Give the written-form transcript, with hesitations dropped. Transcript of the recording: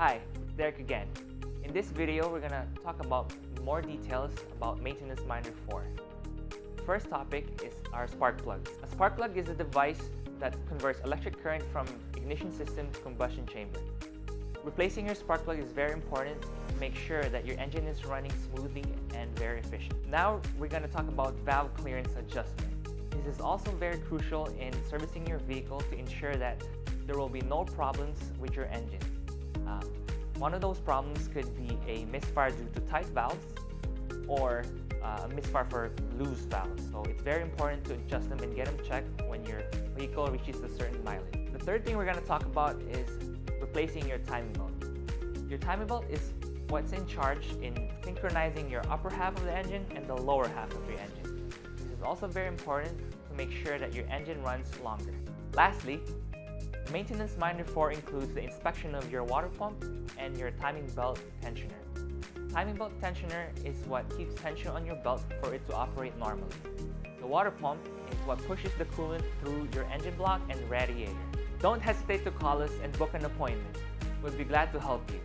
Hi, it's Derek again. In this video, we're gonna talk about more details about maintenance minor 4. First topic is our spark plugs. A spark plug is a device that converts electric current from ignition system to combustion chamber. Replacing your spark plug is very important to make sure that your engine is running smoothly and very efficient. Now we're gonna talk about valve clearance adjustment. This is also very crucial in servicing your vehicle to ensure that there will be no problems with your engine. One of those problems could be a misfire due to tight valves or a misfire for loose valves. So it's very important to adjust them and get them checked when your vehicle reaches a certain mileage. The third thing we're going to talk about is replacing your timing belt. Your timing belt is what's in charge in synchronizing your upper half of the engine and the lower half of your engine. This is also very important to make sure that your engine runs longer. Lastly, maintenance minor 4 includes the inspection of your water pump and your timing belt tensioner. Timing belt tensioner is what keeps tension on your belt for it to operate normally. The water pump is what pushes the coolant through your engine block and radiator. Don't hesitate to call us and book an appointment. We'll be glad to help you.